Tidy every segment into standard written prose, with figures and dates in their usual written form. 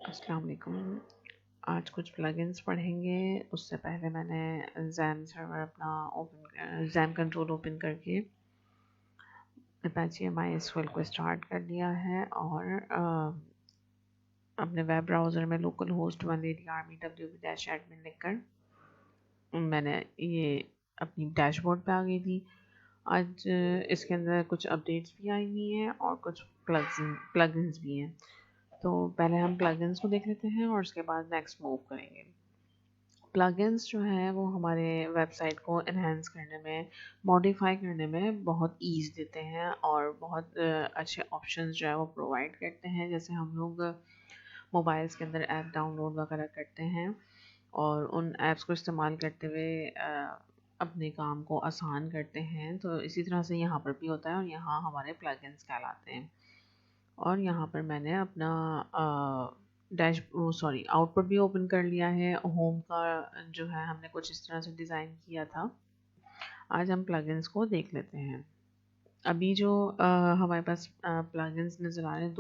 अस्सलाम वालेकुम। आज कुछ प्लगइन्स पढ़ेंगे। उससे पहले मैंने ज़ैम सर्वर अपना ज़ैम कंट्रोल ओपन करके अपाची MySQL को स्टार्ट कर लिया है और अपने वेब ब्राउज़र में लोकल होस्ट 180 RMWB-admin लिखकर मैंने ये अपनी डैशबोर्ड पे आ गई थी। आज इसके अंदर कुछ अपडेट्स भी आई हुई हैं और कुछ प्लगइन्स भी हैं। तो पहले हम प्लगइन्स को देख लेते हैं और उसके बाद नेक्स्ट मूव करेंगे। प्लगइन्स जो है वो हमारे वेबसाइट को एनहेंस करने में, मॉडिफाई करने में बहुत ईज़ देते हैं और बहुत अच्छे ऑप्शंस जो है वो प्रोवाइड करते हैं। जैसे हम लोग मोबाइल्स के अंदर ऐप डाउनलोड वगैरह करते हैं और उन ऐप्स को इस्तेमाल करते हुए अपने काम को आसान करते हैं, तो इसी तरह से यहाँ पर भी होता है और यहाँ हमारे प्लगइन्स कहलाते हैं। और यहाँ पर मैंने अपना आउटपुट भी ओपन कर लिया है। होम का जो है हमने कुछ इस तरह से डिज़ाइन किया था। आज हम प्लगइन्स को देख लेते हैं। अभी जो हमारे पास प्लगइन्स नज़र आ रहे हैं,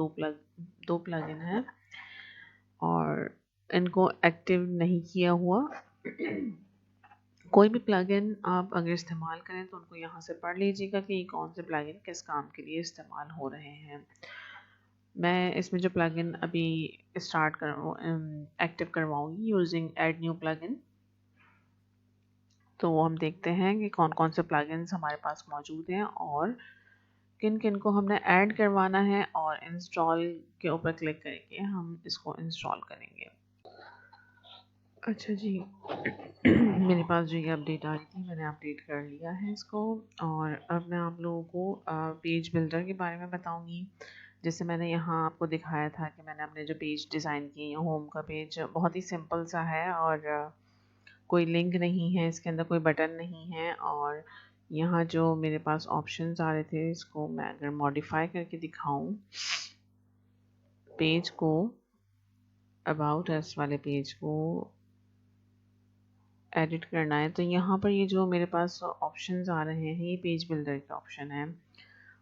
दो प्लगइन हैं और इनको एक्टिव नहीं किया हुआ। कोई भी प्लगइन आप अगर इस्तेमाल करें तो उनको यहाँ से पढ़ लीजिएगा कि कौन से प्लगइन किस काम के लिए इस्तेमाल हो रहे हैं। मैं इसमें जो प्लगइन अभी एक्टिव करवाऊंगी यूजिंग ऐड न्यू प्लगइन। तो वो हम देखते हैं कि कौन कौन से प्लगइन्स हमारे पास मौजूद हैं और किन किन को हमने ऐड करवाना है, और इंस्टॉल के ऊपर क्लिक करके हम इसको इंस्टॉल करेंगे। अच्छा जी। मेरे पास जो ये अपडेट आ रही थी, मैंने अपडेट कर लिया है इसको। और अब मैं आप लोगों को पेज बिल्डर के बारे में बताऊंगी। जैसे मैंने यहाँ आपको दिखाया था कि मैंने अपने जो पेज डिज़ाइन किए हैं, होम का पेज बहुत ही सिंपल सा है और कोई लिंक नहीं है, इसके अंदर कोई बटन नहीं है। और यहाँ जो मेरे पास ऑप्शंस आ रहे थे, इसको मैं अगर मॉडिफाई करके दिखाऊं पेज को, अबाउट अस वाले पेज को एडिट करना है, तो यहाँ पर ये जो मेरे पास ऑप्शंस आ रहे हैं, ये पेज बिल्डर के ऑप्शन है।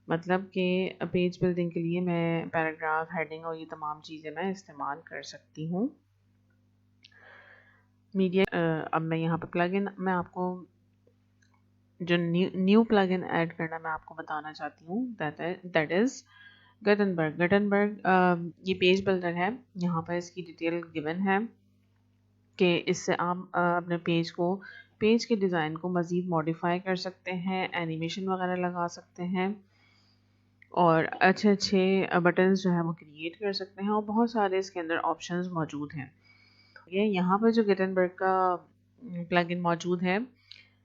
मतलब कि पेज बिल्डिंग के लिए मैं पैराग्राफ, हेडिंग और ये तमाम चीज़ें मैं इस्तेमाल कर सकती हूँ। मीडिया अब मैं यहाँ पर प्लगइन, मैं आपको जो न्यू प्लगइन ऐड करना मैं आपको बताना चाहती हूँ, दैट इज़ गटनबर्ग। ये पेज बिल्डर है। यहाँ पर इसकी डिटेल गिवन है कि इससे आप अपने पेज के डिज़ाइन को मज़ीद मॉडिफाई कर सकते हैं, एनिमेशन वगैरह लगा सकते हैं और अच्छे अच्छे बटन्स जो है वो क्रिएट कर सकते हैं और बहुत सारे इसके अंदर ऑप्शंस मौजूद हैं। ये यहाँ पर जो गटनबर्ग का प्लगइन मौजूद है,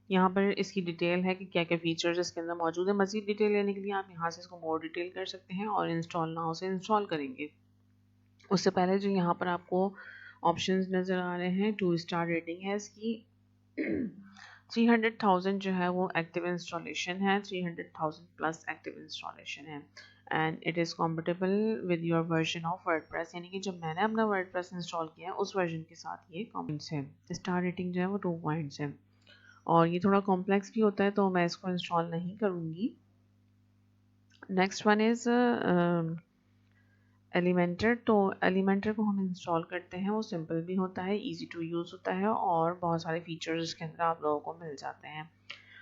यहाँ पर इसकी डिटेल है कि क्या क्या फीचर्स इसके अंदर मौजूद है। मज़ीद डिटेल लेने के लिए आप यहाँ से इसको मोर डिटेल कर सकते हैं और इंस्टॉल नाउ से इंस्टॉल करेंगे। उससे पहले जो यहाँ पर आपको ऑप्शंस नज़र आ रहे हैं, 2 स्टार रेटिंग है इसकी। 300,000 जो है वो एक्टिव इंस्टॉलेशन है, 300,000 प्लस एक्टिव इंस्टॉलेशन है and it is compatible with your version of WordPress. यानी कि जब मैंने अपना वर्डप्रेस इंस्टॉल किया है उस वर्जन के साथ ये कॉमेंट्स है। स्टार रेटिंग जो है वो 2 पॉइंट्स है और ये थोड़ा कॉम्प्लेक्स भी होता है, तो मैं इसको इंस्टॉल नहीं करूँगी। Next one is Elementor. तो एलिमेंटर को हम इंस्टॉल करते हैं, वो सिंपल भी होता है, इजी टू यूज़ होता है और बहुत सारे फीचर्स इसके अंदर आप लोगों को मिल जाते हैं।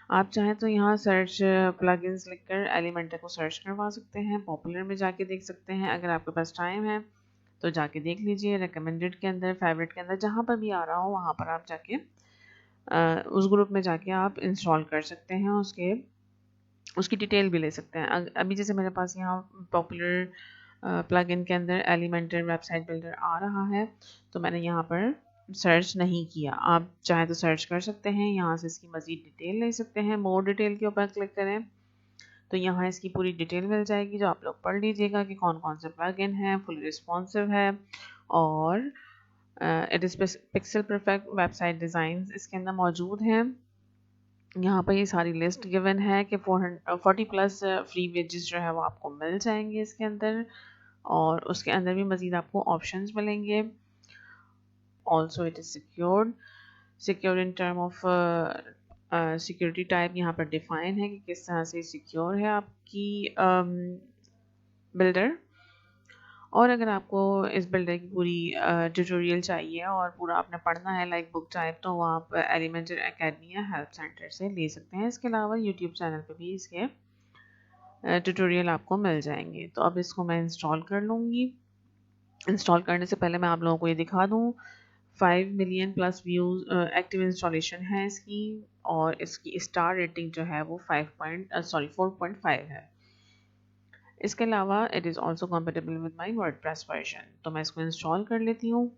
आप चाहें तो यहाँ सर्च प्लगइन्स लिखकर एलिमेंटर को सर्च करवा सकते हैं, पॉपुलर में जाके देख सकते हैं। अगर आपके पास टाइम है तो जाके देख लीजिए, रिकमेंडेड के अंदर, फेवरेट के अंदर, जहाँ पर भी आ रहा हो वहाँ पर आप जाके उस ग्रुप में जाके आप इंस्टॉल कर सकते हैं, उसकी डिटेल भी ले सकते हैं। अभी जैसे मेरे पास यहाँ पॉपुलर प्लगइन के अंदर एलिमेंटर वेबसाइट बिल्डर आ रहा है, तो मैंने यहाँ पर सर्च नहीं किया। आप चाहें तो सर्च कर सकते हैं, यहाँ से इसकी मज़ीद डिटेल ले सकते हैं। मोर डिटेल के ऊपर क्लिक करें तो यहाँ इसकी पूरी डिटेल मिल जाएगी, जो आप लोग पढ़ लीजिएगा कि कौन कौन से प्लगइन है, फुली रिस्पॉन्सिव है और it is pixel perfect website design इसके अंदर मौजूद हैं। यहाँ पर ये सारी लिस्ट गिवन है कि 40 प्लस फ्री वेजेस जो है वो आपको मिल जाएंगे इसके अंदर और उसके अंदर भी मज़ीद आपको ऑप्शंस मिलेंगे। Also it is secured in term of security type यहाँ पर डिफाइन है कि किस तरह से सिक्योर है आपकी बिल्डर। और अगर आपको इस बिल्डर की पूरी ट्यूटोरियल चाहिए और पूरा आपने पढ़ना है लाइक बुक टाइप, तो वो आप एलिमेंटर एकेडमी या हेल्प सेंटर से ले सकते हैं। इसके अलावा यूट्यूब चैनल पे भी इसके ट्यूटोरियल आपको मिल जाएंगे। तो अब इसको मैं इंस्टॉल कर लूँगी। इंस्टॉल करने से पहले मैं आप लोगों को ये दिखा दूँ, 5 million plus views active installation है इसकी, और इसकी स्टार रेटिंग जो है वो 4.5 है। इसके अलावा it is also compatible with my WordPress version. तो मैं इसको इंस्टॉल कर लेती हूँ।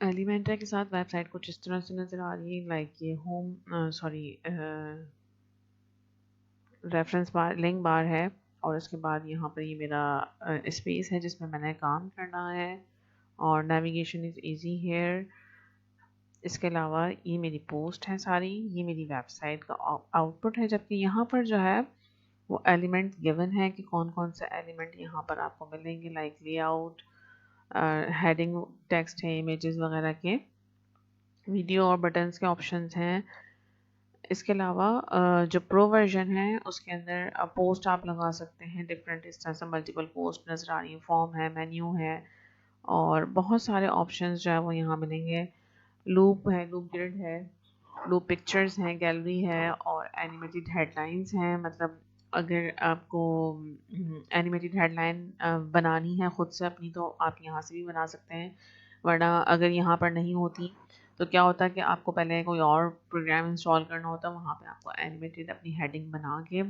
एलिमेंटर के साथ वेबसाइट कुछ इस तरह से नज़र आ रही है, लाइक ये होम रेफरेंस बार, लिंक बार है, और इसके बाद यहाँ पर ये मेरा स्पेस है जिसमें मैंने काम करना है, और नेविगेशन इज़ इजी हेयर। इसके अलावा ये मेरी पोस्ट है सारी, ये मेरी वेबसाइट का आउटपुट है, जबकि यहाँ पर जो है वो एलिमेंट गिवन है कि कौन कौन से एलिमेंट यहाँ पर आपको मिलेंगे, लाइक लेआउट, हेडिंग टेक्स्ट है, इमेजेस वगैरह के, वीडियो और बटन्स के ऑप्शंस हैं। इसके अलावा जो प्रो वर्जन है उसके अंदर पोस्ट आप लगा सकते हैं डिफरेंट, इस तरह से मल्टीपल पोस्ट नज़र आ रही है, फॉर्म है, मेन्यू है, और बहुत सारे ऑप्शंस जो है वो यहाँ मिलेंगे। लूप है, लूप ग्रिड है, लूप पिक्चर्स हैं, गैलरी है, और एनिमेटेड हेडलाइंस हैं। मतलब अगर आपको एनिमेटेड हेडलाइन बनानी है ख़ुद से अपनी, तो आप यहाँ से भी बना सकते हैं, वरना अगर यहाँ पर नहीं होती तो क्या होता है कि आपको पहले कोई और प्रोग्राम इंस्टॉल करना होता है, वहाँ पे आपको एनिमेटेड अपनी हेडिंग बना के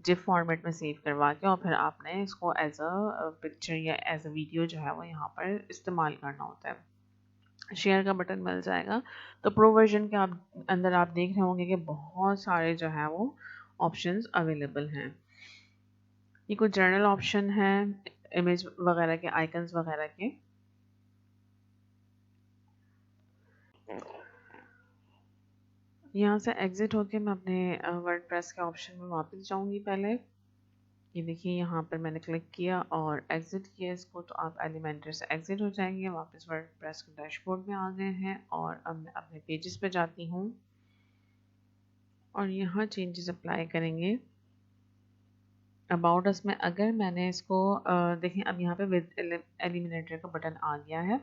जिप फॉर्मेट में सेव करवा के, और फिर आपने इसको एज अ पिक्चर या एज अ वीडियो जो है वो यहाँ पर इस्तेमाल करना होता है। शेयर का बटन मिल जाएगा। तो प्रो वर्जन के आप अंदर आप देख रहे होंगे कि बहुत सारे जो है वो ऑप्शंस अवेलेबल हैं। ये कुछ जर्नल ऑप्शन है, इमेज वगैरह के, आइकन्स वगैरह के। यहाँ से एग्जिट होके मैं अपने वर्डप्रेस के ऑप्शन में वापस जाऊँगी। पहले ये देखिए यहाँ पर मैंने क्लिक किया और एग्जिट किया इसको, तो आप एलिमेंटर से एग्जिट हो जाएंगे, वापस वर्डप्रेस के डैशबोर्ड में आ गए हैं। और अब मैं अपने पेजेस पे जाती हूँ और यहाँ चेंजेस अप्लाई करेंगे। अबाउट अस में अगर मैंने इसको देखें, अब यहाँ पे विद एलिमिनेटर का बटन आ गया है।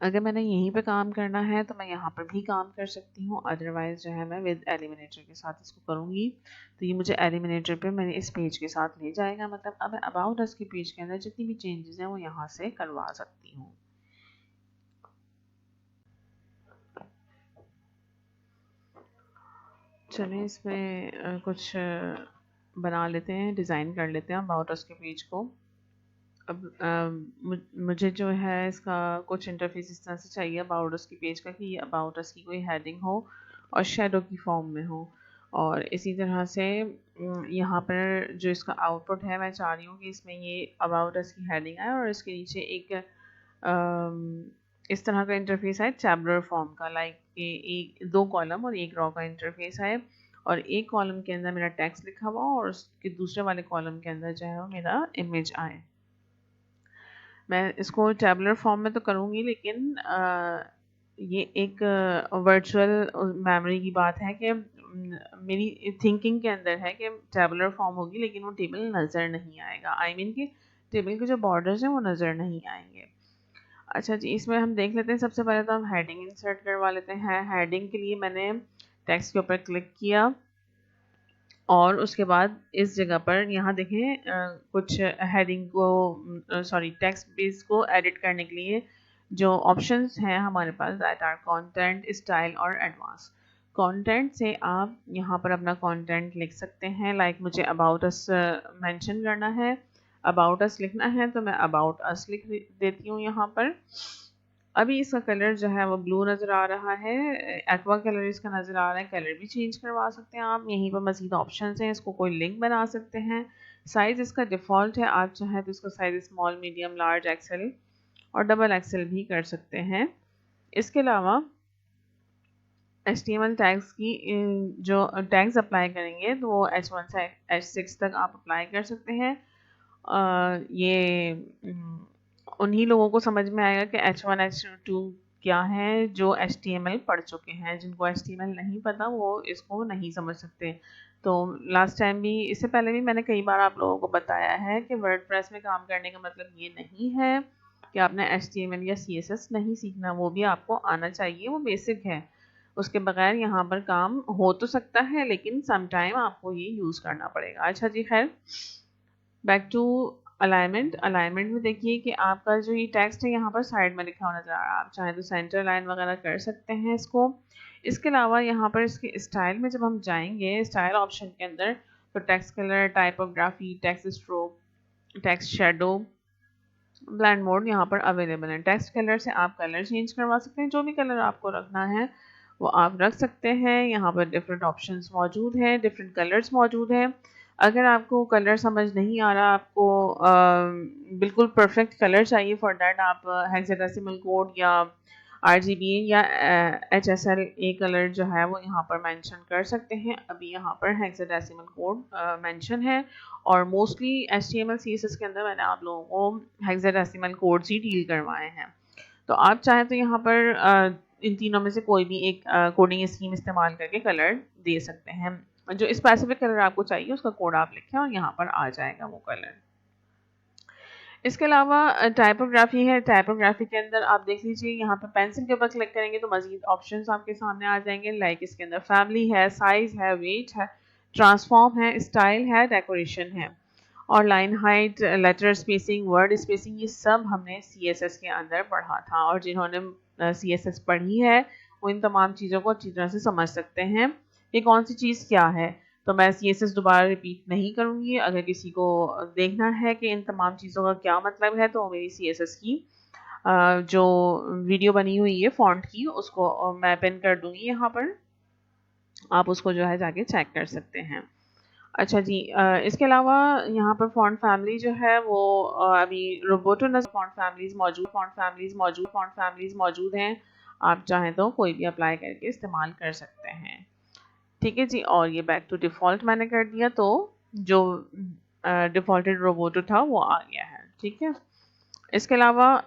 अगर मैंने यहीं पे काम करना है तो मैं यहाँ पर भी काम कर सकती हूँ, अदरवाइज जो है मैं विद एलिमिनेटर के साथ इसको करूँगी तो ये मुझे एलिमिनेटर पे मेरे इस पेज के साथ ले जाएगा। मतलब अब मैं अबाउट अस के पेज के अंदर जितनी भी चेंजेस हैं वो यहाँ से करवा सकती हूँ। चलिए इसमें कुछ बना लेते हैं, डिज़ाइन कर लेते हैं अबाउट अस के पेज को। अब मुझे जो है इसका कुछ इंटरफेस इस तरह से चाहिए अबाउट अस की पेज का, कि ये अबाउट अस की कोई हेडिंग हो और शेडो की फॉर्म में हो। और इसी तरह से यहाँ पर जो इसका आउटपुट है, मैं चाह रही हूँ कि इसमें ये अबाउट अस की हेडिंग आए और इसके नीचे एक इस तरह का इंटरफेस है टैबुलर फॉर्म का, लाइक एक 2 कॉलम और 1 रो का इंटरफेस है, और एक कॉलम के अंदर मेरा टेक्स्ट लिखा हुआ और उसके दूसरे वाले कॉलम के अंदर जो है वो मेरा इमेज आए। मैं इसको टैबुलर फॉर्म में तो करूँगी, लेकिन ये एक वर्चुअल मेमोरी की बात है कि मेरी थिंकिंग के अंदर है कि टैबुलर फॉर्म होगी, लेकिन वो टेबल नज़र नहीं आएगा। आई मीन कि टेबल के जो बॉर्डर्स हैं वो नज़र नहीं आएंगे। अच्छा जी, इसमें हम देख लेते हैं। सबसे पहले तो हम हेडिंग इंसर्ट करवा लेते हैं। हेडिंग के लिए मैंने टेक्स्ट के ऊपर क्लिक किया और उसके बाद इस जगह पर यहाँ देखें कुछ हेडिंग को टेक्स्ट बेस को एडिट करने के लिए जो ऑप्शंस हैं हमारे पास, दैट आर कंटेंट, स्टाइल और एडवांस। कंटेंट से आप यहाँ पर अपना कंटेंट लिख सकते हैं, लाइक मुझे अबाउट अस मेंशन करना है, अबाउट अस लिखना है, तो मैं अबाउट अस लिख देती हूँ यहाँ पर। अभी इसका कलर जो है वो ब्लू नज़र आ रहा है, एक्वा कलर इसका नज़र आ रहा है। कलर भी चेंज करवा सकते हैं आप, यहीं पर मज़ीद ऑप्शन हैं, इसको कोई लिंक बना सकते हैं। साइज़ इसका डिफ़ॉल्ट है, आप चाहें तो इसको size small, medium, large, XL और डबल एक्सेल भी कर सकते हैं। इसके अलावा HTML टैग्स की जो टैग्स अप्लाई करेंगे तो वो H1 से H6 तक आप अप्लाई कर सकते हैं। ये उन्हीं लोगों को समझ में आएगा कि H1 H2 क्या है, जो HTML पढ़ चुके हैं। जिनको HTML नहीं पता वो इसको नहीं समझ सकते। तो लास्ट टाइम भी, इससे पहले भी मैंने कई बार आप लोगों को बताया है कि वर्डप्रेस में काम करने का मतलब ये नहीं है कि आपने HTML या CSS नहीं सीखना, वो भी आपको आना चाहिए, वो बेसिक है। उसके बगैर यहाँ पर काम हो तो सकता है, लेकिन सम टाइम आपको ये यूज़ करना पड़ेगा। अच्छा जी, खैर बैक टू अलाइनमेंट। अलाइनमेंट में देखिए कि आपका जो ये टेक्स्ट है यहाँ पर साइड में लिखा हुआ नजर आ रहा है। आप चाहें तो सेंटर लाइन वगैरह कर सकते हैं इसको। इसके अलावा यहाँ पर इसके स्टाइल में जब हम जाएंगे, स्टाइल ऑप्शन के अंदर, तो text colour, typography, text stroke, text shadow, blend mode यहाँ पर अवेलेबल है। टेक्स्ट कलर से आप कलर चेंज करवा सकते हैं, जो भी कलर आपको रखना है वो आप रख सकते हैं। यहाँ पर डिफरेंट ऑप्शंस मौजूद हैं, डिफरेंट कलर्स मौजूद हैं। अगर आपको कलर समझ नहीं आ रहा, आपको बिल्कुल परफेक्ट कलर चाहिए, फॉर दैट आप हेक्साडेसिमल कोड या RGB या HSLA कलर जो है वो यहाँ पर मेंशन कर सकते हैं। अभी यहाँ पर हेक्साडेसिमल कोड मेंशन है, और मोस्टली HTML CSS के अंदर मैंने आप लोगों को हेक्साडेसिमल कोड्स ही डील करवाए हैं। तो आप चाहें तो यहाँ पर इन तीनों में से कोई भी एक कोडिंग स्कीम इस्तेमाल करके कलर दे सकते हैं। जो स्पेसिफिक कलर आपको चाहिए उसका कोड आप लिखें और यहाँ पर आ जाएगा वो कलर। इसके अलावा टाइपोग्राफी है। टाइपोग्राफी के अंदर आप देख लीजिए, यहाँ पर पेंसिल के ऊपर क्लिक करेंगे तो मजीद ऑप्शंस आपके सामने आ जाएंगे। लाइक इसके अंदर फैमिली है, साइज है, वेट है, ट्रांसफॉर्म है, स्टाइल है, डेकोरेशन है, और line height, letter spacing, word spacing, ये सब हमने CSS के अंदर पढ़ा था। और जिन्होंने CSS पढ़ी है वो इन तमाम चीज़ों को अच्छी तरह से समझ सकते हैं कि कौन सी चीज़ क्या है। तो मैं CSS दोबारा रिपीट नहीं करूँगी। अगर किसी को देखना है कि इन तमाम चीज़ों का क्या मतलब है, तो मेरी CSS की जो वीडियो बनी हुई है फॉन्ट की, उसको मैं पिन कर दूँगी यहाँ पर, आप उसको जो है जाके चेक कर सकते हैं। अच्छा जी, इसके अलावा यहाँ पर फॉन्ट फैमिली जो है वो अभी रोबोटो फॉन्ट फैमिलीज मौजूद हैं। आप चाहें तो कोई भी अप्लाई करके इस्तेमाल कर सकते हैं। ठीक है जी, और ये बैक टू डिफ़ॉल्ट मैंने कर दिया, तो जो डिफ़ॉल्टेड रोबोटो था वो आ गया है। ठीक है, इसके अलावा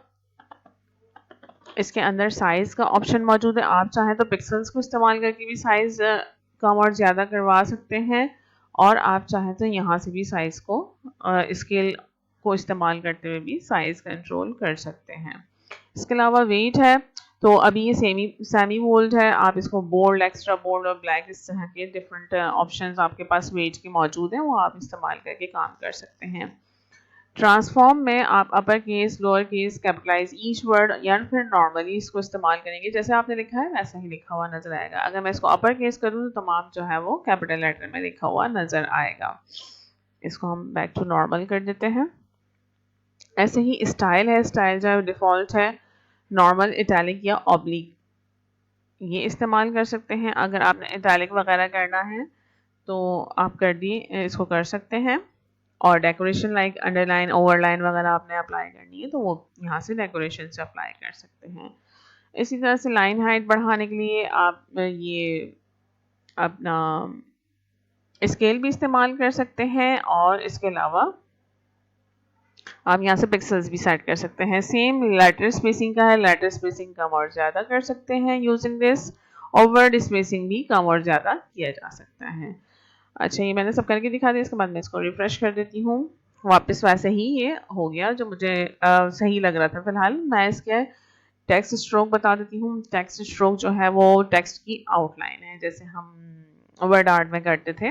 इसके अंदर साइज़ का ऑप्शन मौजूद है। आप चाहें तो पिक्सल्स को इस्तेमाल करके भी साइज़ कम और ज़्यादा करवा सकते हैं, और आप चाहें तो यहाँ से भी साइज़ को स्केल को इस्तेमाल करते हुए भी साइज़ कंट्रोल कर सकते हैं। इसके अलावा वेट है, तो अभी ये सेमी बोल्ड है। आप इसको बोल्ड, एक्स्ट्रा बोल्ड और ब्लैक, इस तरह के डिफरेंट ऑप्शंस आपके पास वेट के मौजूद हैं, वो आप इस्तेमाल करके काम कर सकते हैं। ट्रांसफॉर्म में आप upper case, lower case, capitalize each word, या फिर नॉर्मली इसको इस्तेमाल करेंगे। जैसे आपने लिखा है वैसा ही लिखा हुआ नजर आएगा। अगर मैं इसको अपर केस करूँ तो तमाम जो है वो कैपिटल लेटर में लिखा हुआ नजर आएगा। इसको हम बैक टू नॉर्मल कर देते हैं। ऐसे ही स्टाइल है। स्टाइल जो है डिफ़ॉल्ट है, नॉर्मल, इटैलिक या ऑब्लिक, ये इस्तेमाल कर सकते हैं। अगर आपने इटैलिक वगैरह करना है तो आप कर दिए, इसको कर सकते हैं। और डेकोरेशन लाइक अंडरलाइन, ओवरलाइन वगैरह आपने अप्लाई करनी है तो वो यहाँ से डेकोरेशन से अप्लाई कर सकते हैं। इसी तरह से लाइन हाइट बढ़ाने के लिए आप ये अपना स्केल भी इस्तेमाल कर सकते हैं, और इसके अलावा आप यहाँ से पिक्सल्स भी सेट कर सकते हैं। सेम लेटर स्पेसिंग का है, लेटर स्पेसिंग कम और ज़्यादा कर सकते हैं यूजिंग दिस, और वर्ड स्पेसिंग भी कम और ज़्यादा किया जा सकता है। अच्छा, ये मैंने सब करके दिखा दिया। इसके बाद मैं इसको रिफ्रेश कर देती हूँ। वापस वैसे ही ये हो गया जो मुझे सही लग रहा था। फिलहाल मैं इसके टेक्स्ट स्ट्रोक बता देती हूँ। टेक्स्ट स्ट्रोक जो है वो टेक्स्ट की आउटलाइन है, जैसे हम वर्ड आर्ट में करते थे,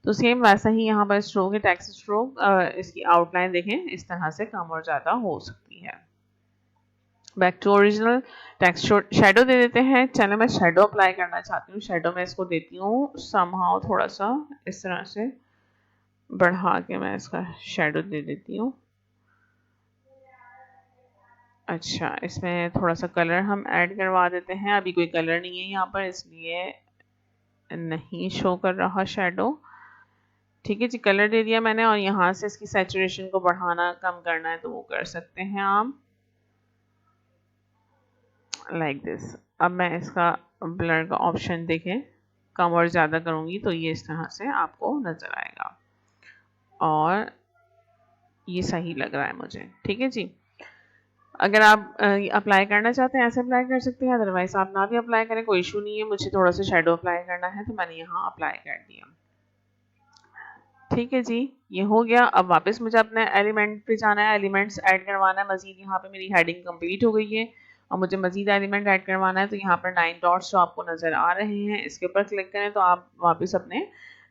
तो सेम वैसा ही यहाँ पर स्ट्रोक है, टेक्स्ट स्ट्रोक। इसकी आउटलाइन देखें, इस तरह से कम और ज़्यादा हो सकती है। Back to original, text shadow दे देते हैं। चलिए मैं शेडो अप्लाई करना चाहती हूँ। शेडो में इसको देती हूँ समहाउ थोड़ा सा इस तरह से बढ़ा के, मैं इसका शेडो दे देती हूँ। अच्छा, इसमें थोड़ा सा कलर हम ऐड करवा देते हैं। अभी कोई कलर नहीं है यहाँ पर, इसलिए नहीं शो कर रहा शेडो। ठीक है जी, कलर दे दिया मैंने, और यहाँ से इसकी सैचुरेशन को बढ़ाना कम करना है तो वो कर सकते हैं आप, लाइक दिस। अब मैं इसका ब्लर का ऑप्शन देखें, कम और ज़्यादा करूँगी तो ये इस तरह से आपको नज़र आएगा, और ये सही लग रहा है मुझे। ठीक है जी, अगर आप अप्लाई करना चाहते हैं ऐसे अप्लाई कर सकते हैं, अदरवाइज आप ना भी अप्लाई करें, कोई इशू नहीं है। मुझे थोड़ा सा शेडो अप्लाई करना है तो मैंने यहाँ अप्लाई कर दिया। ठीक है जी, ये हो गया। अब वापस मुझे अपने एलिमेंट पे जाना है, एलिमेंट्स ऐड करवाना है मजीद। यहाँ पे मेरी हेडिंग कंप्लीट हो गई है और मुझे मजीद एलिमेंट ऐड करवाना है। तो यहाँ पर 9 डॉट्स जो आपको नज़र आ रहे हैं, इसके ऊपर क्लिक करें तो आप वापस अपने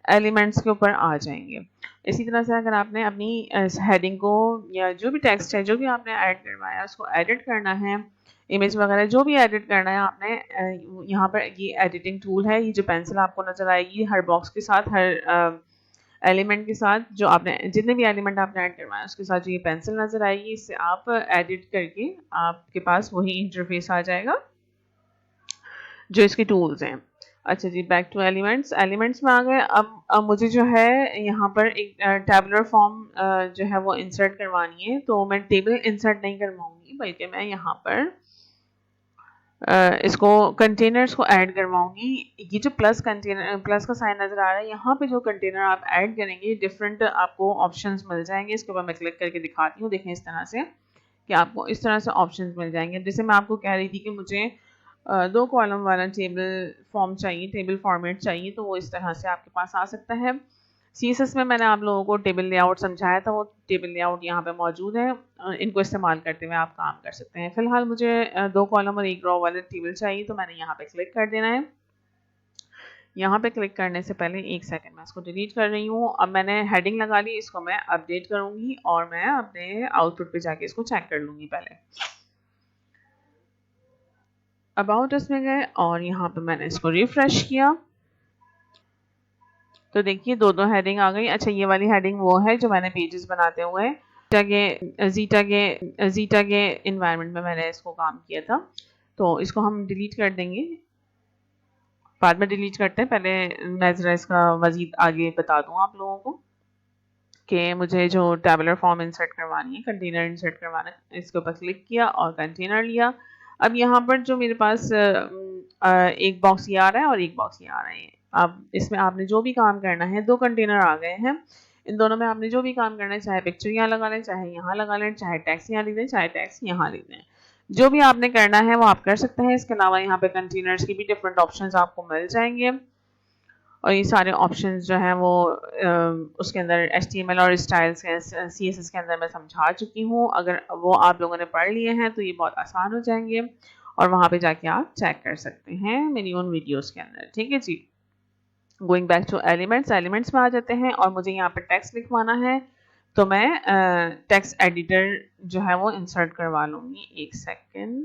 एलिमेंट्स के ऊपर आ जाएंगे। इसी तरह से अगर आपने अपनी हेडिंग को या जो भी टेक्स्ट है जो भी आपने ऐड करवाया उसको एडिट करना है, इमेज वगैरह जो भी एडिट करना है आपने, यहाँ पर ये एडिटिंग टूल है, ये जो पेंसिल आपको नज़र आएगी हर बॉक्स के साथ, हर एलिमेंट के साथ, जो आपने जितने भी एलिमेंट आपने ऐड करवाया उसके साथ जो ये पेंसिल नज़र आएगी, इससे आप एडिट करके आपके पास वही इंटरफेस आ जाएगा जो इसके टूल्स हैं। अच्छा जी, बैक टू एलिमेंट्स। एलिमेंट्स में आ गए। अब मुझे जो है यहाँ पर एक टैबुलर फॉर्म जो है वो इंसर्ट करवानी है। तो मैं टेबल इंसर्ट नहीं करवाऊंगी, बल्कि मैं यहाँ पर इसको कंटेनर्स को ऐड करवाऊंगी। ये जो प्लस का साइन नज़र आ रहा है, यहाँ पे जो कंटेनर आप ऐड करेंगे डिफरेंट आपको ऑप्शंस मिल जाएंगे। इसके ऊपर मैं क्लिक करके दिखाती हूँ। देखें इस तरह से कि आपको इस तरह से ऑप्शंस मिल जाएंगे। जैसे मैं आपको कह रही थी कि मुझे 2 कॉलम वाला टेबल फॉर्म चाहिए, टेबल फॉर्मेट चाहिए, तो वो इस तरह से आपके पास आ सकता है। सीएसएस में मैंने आप लोगों को टेबल लेआउट समझाया था, वो टेबल लेआउट यहाँ पे मौजूद है। इनको इस्तेमाल करते हुए आप काम कर सकते हैं। फिलहाल मुझे 2 कॉलम और 1 रो वाले टेबल चाहिए, तो मैंने यहाँ पे क्लिक कर देना है। यहाँ पे क्लिक करने से पहले 1 सेकंड मैं इसको डिलीट कर रही हूँ। अब मैंने हेडिंग लगा ली, इसको मैं अपडेट करूँगी और मैं अपने आउटपुट पे जाके इसको चेक कर लूँगी। पहले अबाउट अस में गए और यहाँ पे मैंने इसको रिफ्रेश किया तो देखिए 2 हेडिंग आ गई। अच्छा, ये वाली हेडिंग वो है जो मैंने पेजेस बनाते हुए जीटा के इन्वायरमेंट में मैंने इसको काम किया था। तो इसको हम डिलीट कर देंगे, बाद में डिलीट करते हैं। पहले मैं ज़रा इसका मज़ीद आगे बता दूँ आप लोगों को कि मुझे जो टैबुलर फॉर्म इंसर्ट करवानी है, कंटेनर इंसर्ट करवाना है, इसके ऊपर क्लिक किया और कंटेनर लिया। अब यहाँ पर जो मेरे पास एक बॉक्स ये आ रहा है और एक बॉक्स ये आ रहे हैं। अब इसमें आपने जो भी काम करना है, 2 कंटेनर आ गए हैं। इन दोनों में आपने जो भी काम करना है, चाहे पिक्चर यहाँ लगा लें, चाहे यहाँ लगा लें, चाहे टैक्स यहाँ लिख दें, चाहे टैक्स यहाँ लिख दें, जो भी आपने करना है वो आप कर सकते हैं। इसके अलावा यहाँ पे कंटेनर्स की भी डिफरेंट ऑप्शंस आपको मिल जाएंगे और ये सारे ऑप्शंस जो हैं वो उसके अंदर HTML और स्टाइल्स के CSS के अंदर मैं समझा चुकी हूँ। अगर वो आप लोगों ने पढ़ लिए हैं तो ये बहुत आसान हो जाएंगे और वहाँ पे जाके आप चेक कर सकते हैं मेरी उन वीडियोस के अंदर। ठीक है जी, गोइंग बैक टू एलिमेंट्स में आ जाते हैं और मुझे यहाँ पर टेक्स्ट लिखवाना है। तो मैं टेक्स्ट एडिटर जो है वो इंसर्ट करवा लूँगी। 1 सेकेंड,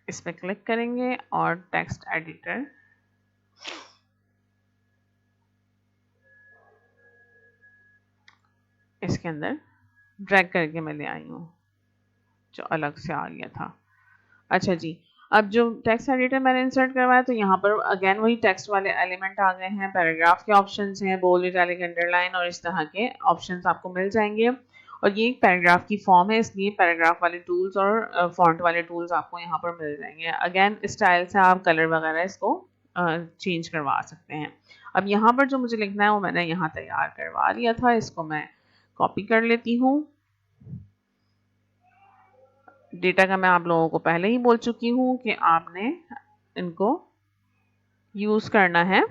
इस पर क्लिक करेंगे और टेक्स्ट एडिटर इसके अंदर ड्रैग करके मैं ले आई हूँ, जो अलग से आ गया था। अच्छा जी, अब जो टेक्स्ट एडिटर मैंने इंसर्ट करवाया तो यहाँ पर अगेन वही टेक्स्ट वाले एलिमेंट आ गए हैं, पैराग्राफ के ऑप्शंस हैं, बोल्ड, इटैलिक, अंडरलाइन और इस तरह के ऑप्शंस आपको मिल जाएंगे। और ये एक पैराग्राफ की फॉर्म है, इसलिए पैराग्राफ वाले टूल्स और फॉन्ट वाले टूल्स आपको यहाँ पर मिल जाएंगे। अगेन स्टाइल से आप कलर वगैरह इसको चेंज करवा सकते हैं। अब यहाँ पर जो मुझे लिखना है वो मैंने यहाँ तैयार करवा लिया था, इसको मैं कॉपी कर लेती हूँ। डेटा का मैं आप लोगों को पहले ही बोल चुकी हूँ कि आपने इनको यूज़ करना है,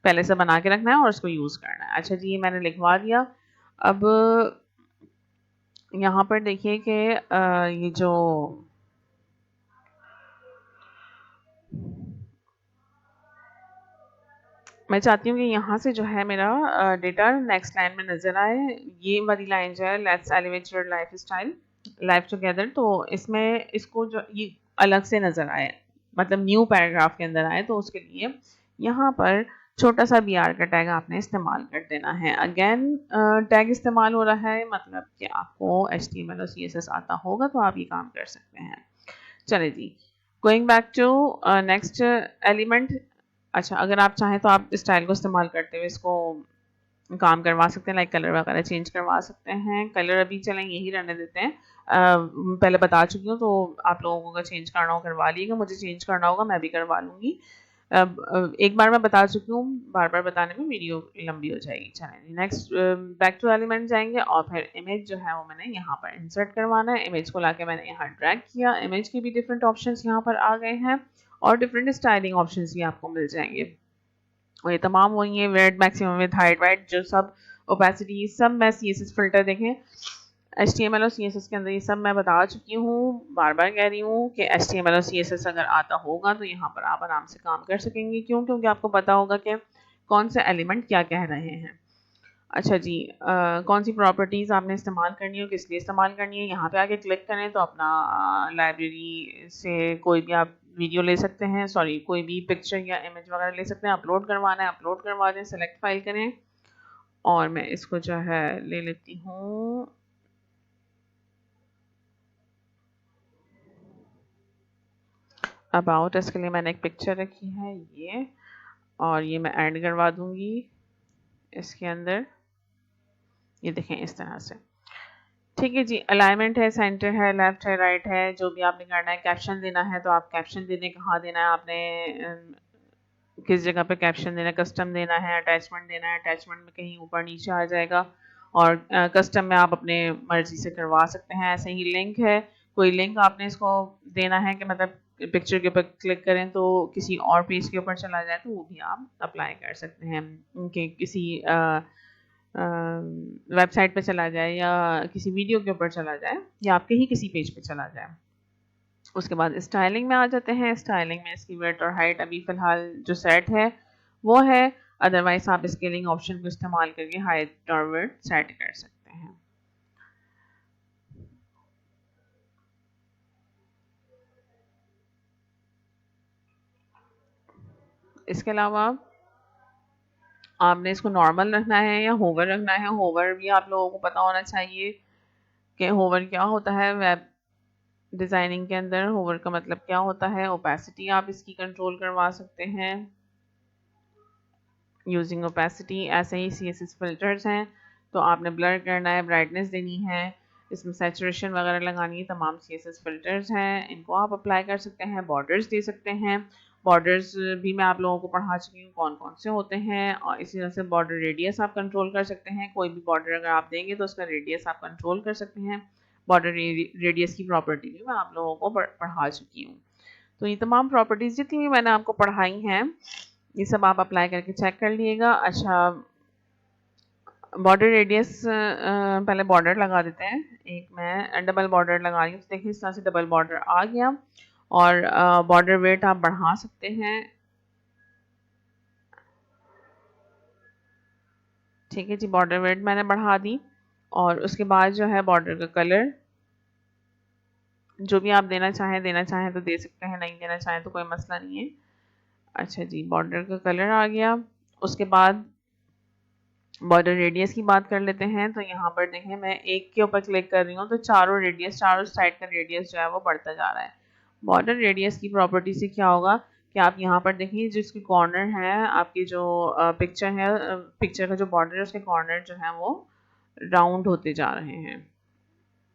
पहले से बना के रखना है और इसको यूज़ करना है। अच्छा जी, ये मैंने लिखवा दिया। अब यहाँ पर देखिए कि ये जो मैं चाहती हूँ कि यहाँ से जो है मेरा डेटा नेक्स्ट लाइन में नज़र आए। ये वाली लाइन जो है, let's elevate your life style life together, तो इसमें इसको जो ये अलग से नज़र आए, मतलब न्यू पैराग्राफ के अंदर आए, तो उसके लिए यहाँ पर छोटा सा BR का टैग आपने इस्तेमाल कर देना है। अगेन टैग इस्तेमाल हो रहा है, मतलब कि आपको HTML और CSS आता होगा तो आप ये काम कर सकते हैं। चले जी, going back to next element. अच्छा, अगर आप चाहें तो आप स्टाइल को इस्तेमाल करते हुए इसको काम करवा सकते हैं, लाइक कलर वगैरह चेंज करवा सकते हैं। कलर अभी चलें यही रहने देते हैं, पहले बता चुकी हूँ, तो आप लोगों को अगर चेंज करना हो करवा लीजिएगा, मुझे चेंज करना होगा मैं भी करवा लूँगी। एक बार मैं बता चुकी हूँ, बार बार बताने में वीडियो लंबी हो जाएगी। चलें नेक्स्ट बैक टू एलिमेंट जाएंगे और फिर इमेज जो है वो मैंने यहाँ पर इंसर्ट करवाना है। इमेज को लाके मैंने यहाँ ड्रैग किया। इमेज के भी डिफरेंट ऑप्शंस यहाँ पर आ गए हैं और डिफरेंट स्टाइलिंग ऑप्शंस भी आपको मिल जाएंगे। और ये तमाम वही है, wait maximum with height white जो सब ओपेसिटी सब मैं CSS फिल्टर देखें HTML और CSS के अंदर ये सब मैं बता चुकी हूँ। बार बार कह रही हूँ कि HTML और CSS अगर आता होगा तो यहाँ पर आप आराम से काम कर सकेंगे। क्यों? क्योंकि आपको पता होगा कि कौन से एलिमेंट क्या कह रहे हैं। अच्छा जी, कौन सी प्रॉपर्टीज़ आपने इस्तेमाल करनी है, किस लिए इस्तेमाल करनी है, यहाँ पे आके क्लिक करें तो अपना लाइब्रेरी से कोई भी आप वीडियो ले सकते हैं, सॉरी कोई भी पिक्चर या इमेज वगैरह ले सकते हैं। अपलोड करवाना है अपलोड करवा दें, सेलेक्ट फाइल करें और मैं इसको जो है ले लेती हूँ। अबाउट इसके लिए मैंने एक पिक्चर रखी है ये, और ये मैं ऐड करवा दूंगी इसके अंदर। ये देखें इस तरह से, ठीक है जी। अलाइनमेंट है, सेंटर है, लेफ्ट है, राइट है, जो भी आपने करना है। कैप्शन देना है तो आप कैप्शन दे दें, कहाँ देना है आपने, किस जगह पे कैप्शन देना है। कस्टम देना है, अटैचमेंट देना है, अटैचमेंट में कहीं ऊपर नीचे आ जाएगा। और कस्टम में आप अपने मर्जी से करवा सकते हैं। ऐसे ही लिंक है, कोई लिंक आपने इसको देना है कि मतलब पिक्चर के ऊपर क्लिक करें तो किसी और पेज के ऊपर चला जाए, तो वो भी आप अप्लाई कर सकते हैं कि किसी वेबसाइट पे चला जाए या किसी वीडियो के ऊपर चला जाए या आपके ही किसी पेज पे चला जाए। उसके बाद स्टाइलिंग में आ जाते हैं। स्टाइलिंग में इसकी विड्थ और हाइट अभी फ़िलहाल जो सेट है वो है, अदरवाइज आप स्केलिंग ऑप्शन को इस्तेमाल करके हाइट और विड्थ सेट कर सकते हैं। इसके अलावा आपने इसको नॉर्मल रखना है या होवर रखना है। होवर भी आप लोगों को पता होना चाहिए कि होवर क्या होता है। वेब डिज़ाइनिंग के अंदर होवर का मतलब क्या होता है। ओपेसिटी आप इसकी कंट्रोल करवा सकते हैं यूजिंग ओपेसिटी। ऐसे ही CSS फिल्टर्स हैं तो आपने ब्लर करना है, ब्राइटनेस देनी है, इसमें सैचुरेशन वगैरह लगानी है। तमाम CSS फिल्टर्स हैं, इनको आप अप्लाई कर सकते हैं। बॉर्डर्स दे सकते हैं। बॉर्डर्स भी मैं आप लोगों को पढ़ा चुकी हूँ कौन कौन से होते हैं। और इसी तरह से बॉर्डर रेडियस आप कंट्रोल कर सकते हैं। कोई भी बॉर्डर अगर आप देंगे तो उसका रेडियस आप कंट्रोल कर सकते हैं। बॉर्डर रेडियस की प्रॉपर्टी भी मैं आप लोगों को पढ़ा चुकी हूँ। तो ये तमाम प्रॉपर्टीज़ जितनी भी मैंने आपको पढ़ाई हैं ये सब आप अप्लाई करके चेक कर लिएगा। अच्छा, बॉर्डर रेडियस पहले बॉर्डर लगा देते हैं। एक मैं डबल बॉर्डर लगा रही हूँ, देखिए इस तरह से डबल बॉर्डर आ गया। और बॉर्डर वेट आप बढ़ा सकते हैं, ठीक है जी। बॉर्डर वेट मैंने बढ़ा दी और उसके बाद जो है बॉर्डर का कलर जो भी आप देना चाहें तो दे सकते हैं, नहीं देना चाहें तो कोई मसला नहीं है। अच्छा जी, बॉर्डर का कलर आ गया। उसके बाद बॉर्डर रेडियस की बात कर लेते हैं। तो यहाँ पर देखें मैं एक के ऊपर क्लिक कर रही हूँ तो चारों रेडियस, चारों साइड का रेडियस जो है वो बढ़ता जा रहा है। बॉर्डर रेडियस की प्रॉपर्टी से क्या होगा कि आप यहाँ पर देखिए जिसके कॉर्नर है आपकी जो पिक्चर है, पिक्चर का जो बॉर्डर है उसके कॉर्नर जो है वो राउंड होते जा रहे हैं।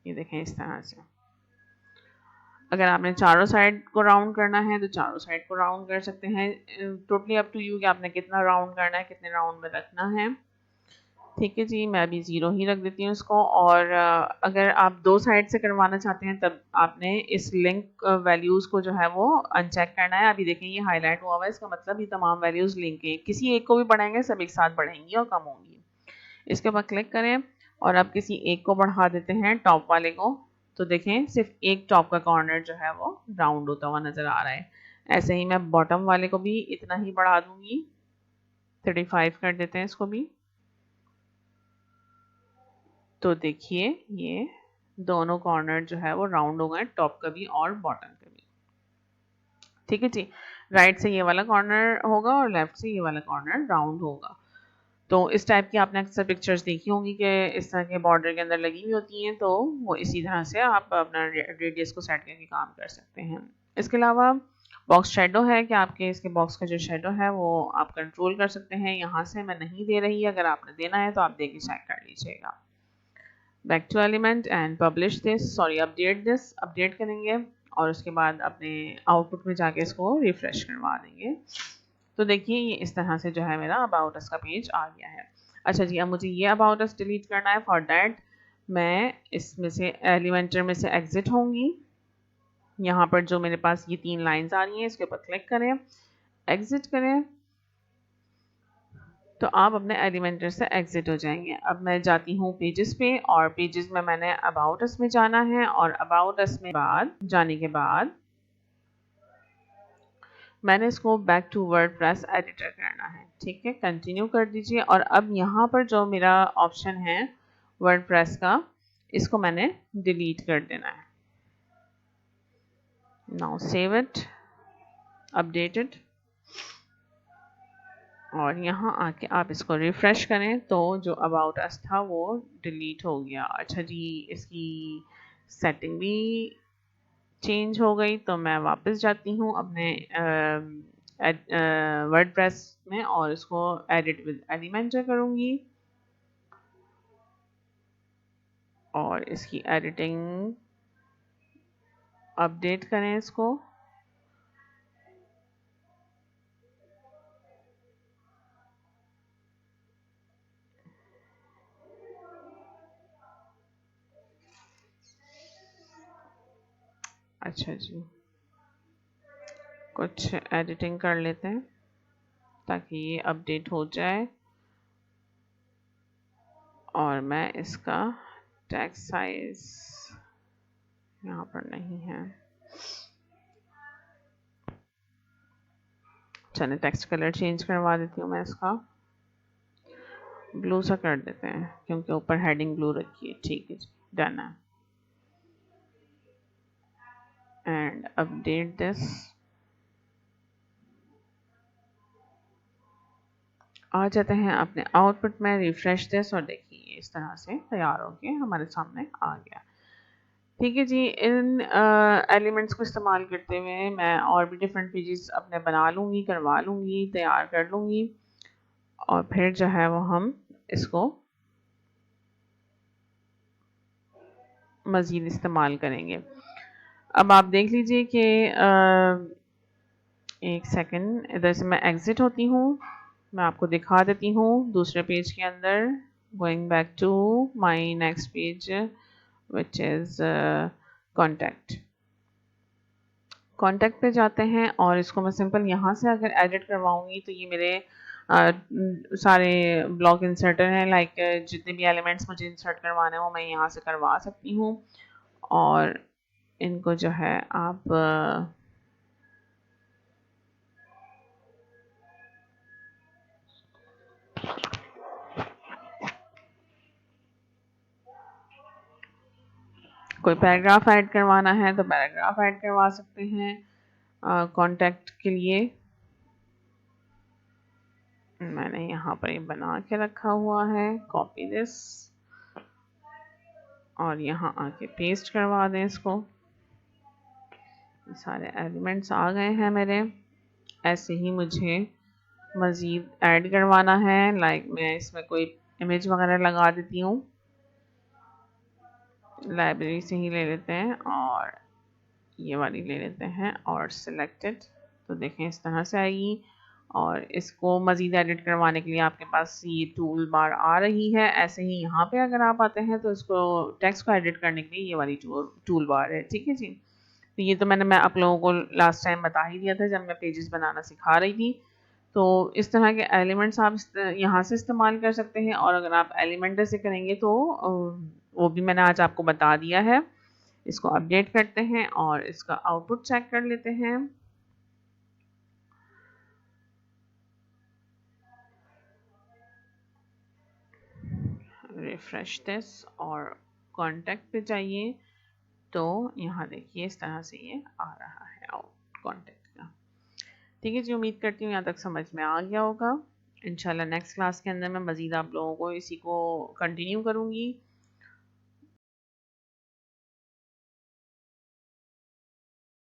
ये देखें इस तरह से। अगर आपने चारों साइड को राउंड करना है तो चारों साइड को राउंड कर सकते हैं। टोटली अप टू यू कि आपने कितना राउंड करना है, कितने राउंड में रखना है। ठीक है जी, मैं अभी 0 ही रख देती हूँ इसको। और अगर आप दो साइड से करवाना चाहते हैं तब आपने इस लिंक वैल्यूज़ को जो है वो अनचेक करना है। अभी देखें ये हाईलाइट हुआ हुआ है, इसका मतलब ये तमाम वैल्यूज़ लिंक है, किसी एक को भी बढ़ाएंगे सब एक साथ बढ़ेंगी और कम होंगी। इसके बाद क्लिक करें और अब किसी एक को बढ़ा देते हैं, टॉप वाले को। तो देखें सिर्फ एक टॉप का कॉर्नर जो है वो राउंड होता हुआ नज़र आ रहा है। ऐसे ही मैं बॉटम वाले को भी इतना ही बढ़ा दूंगी, 35 कर देते हैं इसको भी। तो देखिए ये दोनों कॉर्नर जो है वो राउंड हो गए, टॉप का भी और बॉटम का भी। ठीक है जी, राइट से ये वाला कॉर्नर होगा और लेफ्ट से ये वाला कॉर्नर राउंड होगा। तो इस टाइप की आपने अक्सर पिक्चर्स देखी होंगी कि इस तरह के बॉर्डर के अंदर लगी हुई होती हैं। तो वो इसी तरह से आप अपना रेडियस को सेट करके काम कर सकते हैं। इसके अलावा बॉक्स शेडो है कि आपके इसके बॉक्स का जो शेडो है वो आप कंट्रोल कर सकते हैं। यहाँ से मैं नहीं दे रही, अगर आपने देना है तो आप दे के चेक कर लीजिएगा। Back to element and publish this, sorry update this, update करेंगे और उसके बाद अपने आउटपुट में जाके इसको रिफ्रेश करवा देंगे। तो देखिए ये इस तरह से जो है मेरा अबाउट अस का पेज आ गया है। अच्छा जी, अब मुझे ये अबाउट अस डिलीट करना है। फॉर दैट मैं इसमें से एलिमेंटर में से एग्जिट होंगी। यहाँ पर जो मेरे पास ये 3 लाइंस आ रही हैं इसके ऊपर क्लिक करें, एग्जिट करें, तो आप अपने एलिमेंटर से एग्जिट हो जाएंगे। अब मैं जाती हूँ पेजेस पे, और पेजेस में मैंने अबाउट अस में जाना है, और अबाउट अस में जाने के बाद मैंने इसको बैक टू वर्डप्रेस एडिटर करना है। ठीक है, कंटिन्यू कर दीजिए। और अब यहाँ पर जो मेरा ऑप्शन है वर्डप्रेस का, इसको मैंने डिलीट कर देना है। नाउ सेव इट, अपडेटेड, और यहाँ आके आप इसको रिफ्रेश करें तो जो अबाउट अस था वो डिलीट हो गया। अच्छा जी, इसकी सेटिंग भी चेंज हो गई, तो मैं वापस जाती हूँ अपने वर्डप्रेस में और इसको एडिट विद एलिमेंटर करूँगी, और इसकी एडिटिंग अपडेट करें इसको। अच्छा जी, कुछ एडिटिंग कर लेते हैं ताकि ये अपडेट हो जाए, और मैं इसका टेक्स्ट साइज यहाँ पर नहीं है। चलिए टेक्स्ट कलर चेंज करवा देती हूँ मैं, इसका ब्लू सा कर देते हैं क्योंकि ऊपर हेडिंग ब्लू रखी है। ठीक है जी, डन है। And update this. आ जाते हैं अपने आउटपुट में, रिफ्रेश दिस, और देखिए इस तरह से तैयार होके हमारे सामने आ गया। ठीक है जी, इन एलिमेंट्स को इस्तेमाल करते हुए मैं और भी डिफरेंट पेजेस अपने बना लूँगी, करवा लूँगी, तैयार कर लूँगी, और फिर जो है वो हम इसको मज़ीद इस्तेमाल करेंगे। अब आप देख लीजिए कि एक सेकंड, इधर से मैं एग्ज़िट होती हूँ, मैं आपको दिखा देती हूँ दूसरे पेज के अंदर। Going back to my next page which is contact पे जाते हैं, और इसको मैं सिंपल यहाँ से अगर एडिट करवाऊँगी तो ये मेरे सारे ब्लॉक इंसर्टर हैं, लाइक जितने भी एलिमेंट्स मुझे इंसर्ट करवाने हैं वो मैं यहाँ से करवा सकती हूँ। और इनको जो है आप कोई पैराग्राफ ऐड करवाना है तो पैराग्राफ ऐड करवा सकते हैं। कॉन्टैक्ट के लिए मैंने यहाँ पर ये बना के रखा हुआ है, कॉपी दिस, और यहाँ आके पेस्ट करवा दें इसको। सारे एलिमेंट्स आ गए हैं मेरे। ऐसे ही मुझे मज़ीद ऐड करवाना है, लाइक मैं इसमें कोई इमेज वगैरह लगा देती हूँ, लाइब्रेरी से ही ले लेते हैं, और ये वाली ले लेते हैं, और सिलेक्टेड, तो देखें इस तरह से आएगी। और इसको मज़ीद एडिट करवाने के लिए आपके पास ये टूल बार आ रही है। ऐसे ही यहाँ पे अगर आप आते हैं तो इसको टेक्स्ट को एडिट करने के लिए ये वाली टूल बार है। ठीक है जी, तो ये तो मैं आप लोगों को लास्ट टाइम बता ही दिया था जब मैं पेजेस बनाना सिखा रही थी। तो इस तरह के एलिमेंट्स आप यहाँ से इस्तेमाल कर सकते हैं, और अगर आप एलिमेंटर से करेंगे तो वो भी मैंने आज आपको बता दिया है। इसको अपडेट करते हैं और इसका आउटपुट चेक कर लेते हैं। रिफ्रेश दिस, और कॉन्टैक्ट पे जाइए, तो यहाँ देखिए इस तरह से ये आ रहा है आउट कॉन्टैक्ट का। ठीक है जी, उम्मीद करती हूँ यहाँ तक समझ में आ गया होगा। इंशाल्लाह नेक्स्ट क्लास के अंदर मैं मज़ीद आप लोगों को इसी को कंटिन्यू करूँगी।